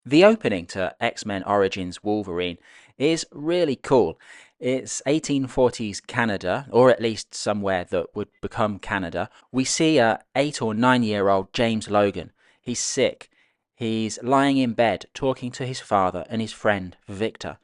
The opening to X-Men Origins Wolverine is really cool. It's 1840s Canada, or at least somewhere that would become Canada. We see a 8 or 9 year old James Logan. He's sick. He's lying in bed talking to his father and his friend Victor.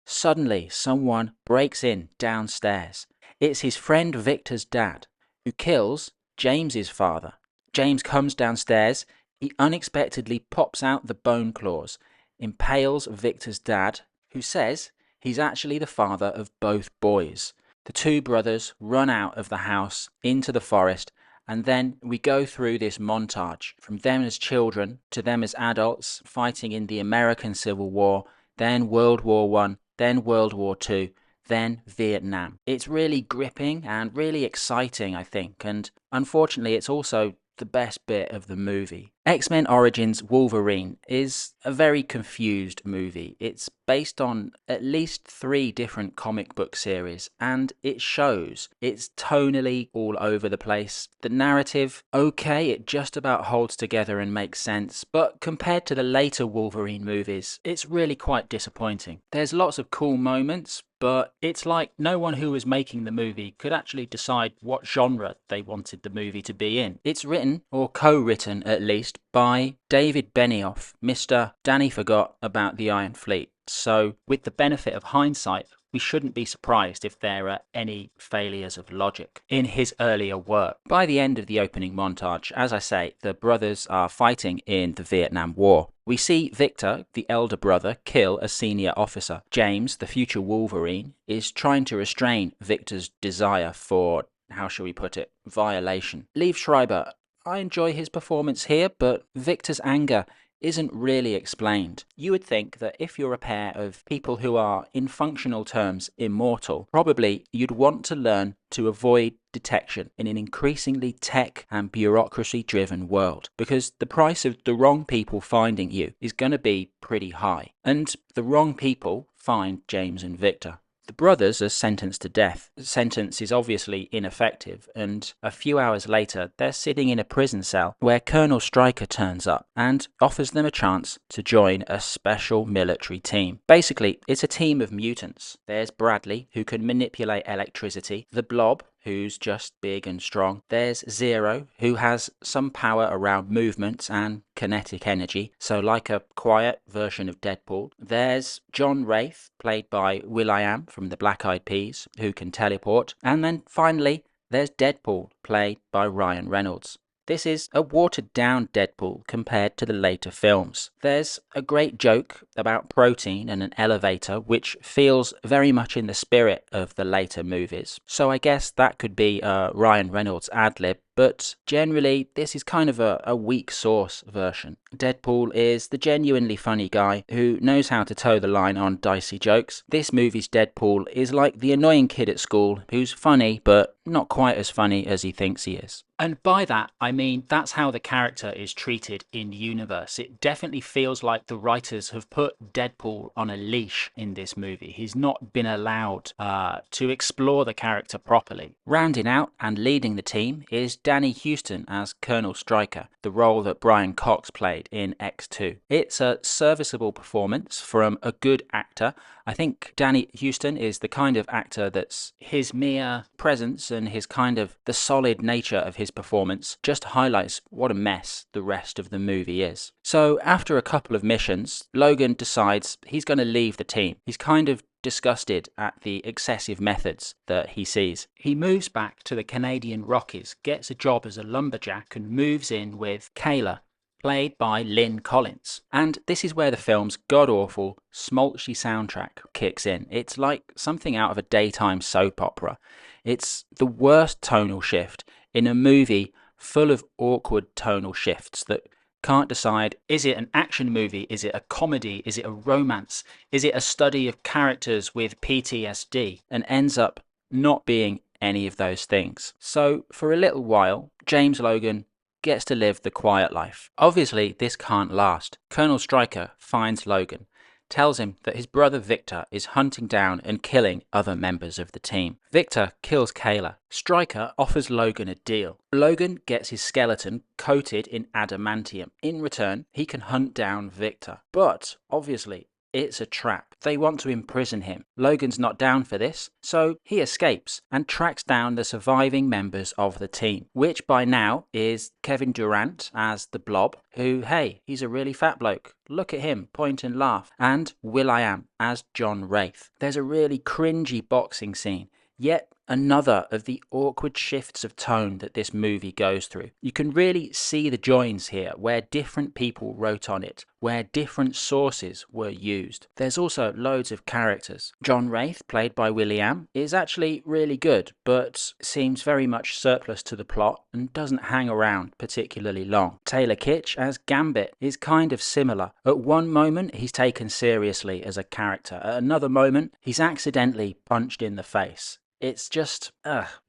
Suddenly, someone breaks in downstairs. It's his friend Victor's dad, who kills James's father. James comes downstairs. He unexpectedly pops out the bone claws, impales Victor's dad, who says he's actually the father of both boys. The two brothers run out of the house into the forest, and then we go through this montage from them as children to them as adults fighting in the American Civil War, then World War One, then World War Two, then Vietnam. It's really gripping and really exciting, I think, and unfortunately it's also the best bit of the movie. X-Men Origins Wolverine is a very confused movie. It's based on at least 3 different comic book series, and it shows. It's tonally all over the place. The narrative, okay, it just about holds together and makes sense, but compared to the later Wolverine movies, it's really quite disappointing. There's lots of cool moments, but it's like no one who was making the movie could actually decide what genre they wanted the movie to be in. It's written, or co-written at least, by David Benioff, Mr. Danny Forgot About the Iron Fleet. So, with the benefit of hindsight, we shouldn't be surprised if there are any failures of logic in his earlier work. By the end of the opening montage, as I say, the brothers are fighting in the Vietnam War. We see Victor, the elder brother, kill a senior officer. James, the future Wolverine, is trying to restrain Victor's desire for, how shall we put it, violation. Liev Schreiber, I enjoy his performance here, but Victor's anger isn't really explained. You would think that if you're a pair of people who are, in functional terms, immortal, probably you'd want to learn to avoid detection in an increasingly tech and bureaucracy-driven world, because the price of the wrong people finding you is going to be pretty high. And the wrong people find James and Victor. The brothers are sentenced to death. The sentence is obviously ineffective, and a few hours later they're sitting in a prison cell where Colonel Stryker turns up and offers them a chance to join a special military team. Basically, it's a team of mutants. There's Bradley, who can manipulate electricity, the Blob, who's just big and strong. There's Zero, who has some power around movement and kinetic energy, so like a quiet version of Deadpool. There's John Wraith, played by will.i.am from the Black Eyed Peas, who can teleport. And then finally, there's Deadpool, played by Ryan Reynolds. This is a watered-down Deadpool compared to the later films. There's a great joke about protein and an elevator, which feels very much in the spirit of the later movies. So I guess that could be a Ryan Reynolds ad-lib, but generally this is kind of a weak sauce version. Deadpool is the genuinely funny guy who knows how to toe the line on dicey jokes. This movie's Deadpool is like the annoying kid at school who's funny but not quite as funny as he thinks he is. And by that, I mean that's how the character is treated in universe. It definitely feels like the writers have put Deadpool on a leash in this movie. He's not been allowed to explore the character properly. Rounding out and leading the team is Danny Huston as Colonel Stryker, the role that Brian Cox played in X2. It's a serviceable performance from a good actor. I think Danny Huston is the kind of actor that's his mere presence and his kind of the solid nature of his performance just highlights what a mess the rest of the movie is. So after a couple of missions, Logan decides he's going to leave the team. He's kind of disgusted at the excessive methods that he sees. He moves back to the Canadian Rockies, gets a job as a lumberjack, and moves in with Kayla, played by Lynn Collins. And this is where the film's god-awful, smolchy soundtrack kicks in. It's like something out of a daytime soap opera. It's the worst tonal shift in a movie full of awkward tonal shifts that can't decide, is it an action movie, is it a comedy, is it a romance, is it a study of characters with PTSD, and ends up not being any of those things. So for a little while, James Logan gets to live the quiet life. Obviously, this can't last. Colonel Stryker finds Logan, tells him that his brother Victor is hunting down and killing other members of the team. Victor kills Kayla. Stryker offers Logan a deal. Logan gets his skeleton coated in adamantium. In return, he can hunt down Victor. But, obviously, it's a trap. They want to imprison him. Logan's not down for this, so he escapes and tracks down the surviving members of the team, which by now is Kevin Durant as the Blob, who, hey, he's a really fat bloke. Look at him, point and laugh. And will.i.am as John Wraith. There's a really cringy boxing scene. Yet another of the awkward shifts of tone that this movie goes through. You can really see the joins here, where different people wrote on it, where different sources were used. There's also loads of characters. John Wraith, played by will.i.am, is actually really good, but seems very much surplus to the plot and doesn't hang around particularly long. Taylor Kitsch as Gambit is kind of similar. At one moment, he's taken seriously as a character. At another moment, he's accidentally punched in the face. It's just,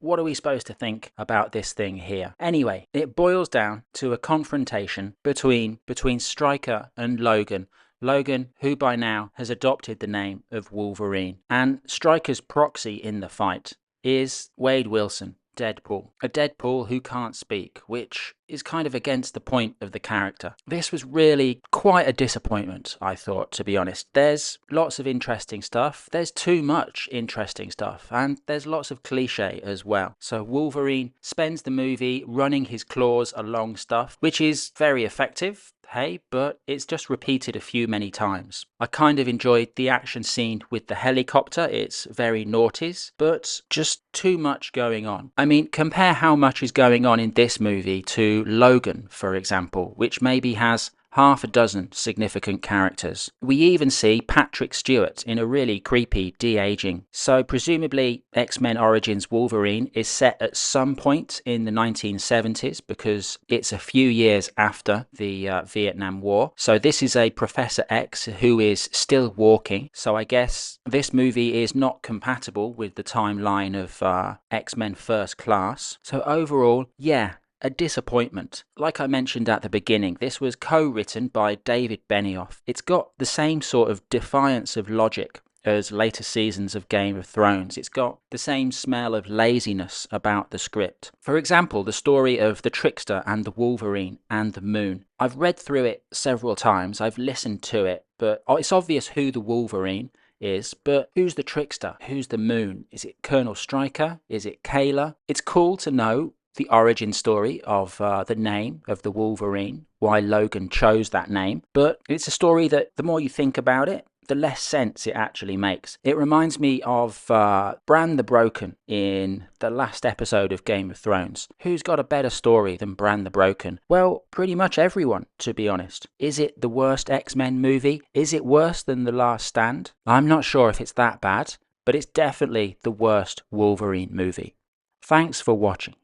what are we supposed to think about this thing here? Anyway, it boils down to a confrontation between Stryker and Logan. Logan, who by now has adopted the name of Wolverine. And Stryker's proxy in the fight is Wade Wilson, Deadpool. A Deadpool who can't speak, which is kind of against the point of the character. This was really quite a disappointment, I thought, to be honest. There's lots of interesting stuff. There's too much interesting stuff. And there's lots of cliche as well. So Wolverine spends the movie running his claws along stuff, which is very effective. Hey, but it's just repeated a few many times. I kind of enjoyed the action scene with the helicopter. It's very noughties, but just too much going on. I mean, compare how much is going on in this movie to Logan, for example, which maybe has half a dozen significant characters. We even see Patrick Stewart in a really creepy de-aging. So presumably X-Men Origins Wolverine is set at some point in the 1970s because it's a few years after the Vietnam War. So this is a Professor X who is still walking. So I guess this movie is not compatible with the timeline of X-Men First Class. So overall, yeah, a disappointment. Like I mentioned at the beginning, this was co-written by David Benioff. It's got the same sort of defiance of logic as later seasons of Game of Thrones. It's got the same smell of laziness about the script. For example, the story of the Trickster and the Wolverine and the Moon. I've read through it several times, I've listened to it, but it's obvious who the Wolverine is, but who's the Trickster? Who's the Moon? Is it Colonel Stryker? Is it Kayla? It's cool to know the origin story of the name of the Wolverine, why Logan chose that name, but it's a story that the more you think about it, the less sense it actually makes. It reminds me of Bran the Broken in the last episode of Game of Thrones. Who's got a better story than Bran the Broken? Well, pretty much everyone, to be honest. Is it the worst X-Men movie? Is it worse than The Last Stand? I'm not sure if it's that bad, but it's definitely the worst Wolverine movie. Thanks for watching.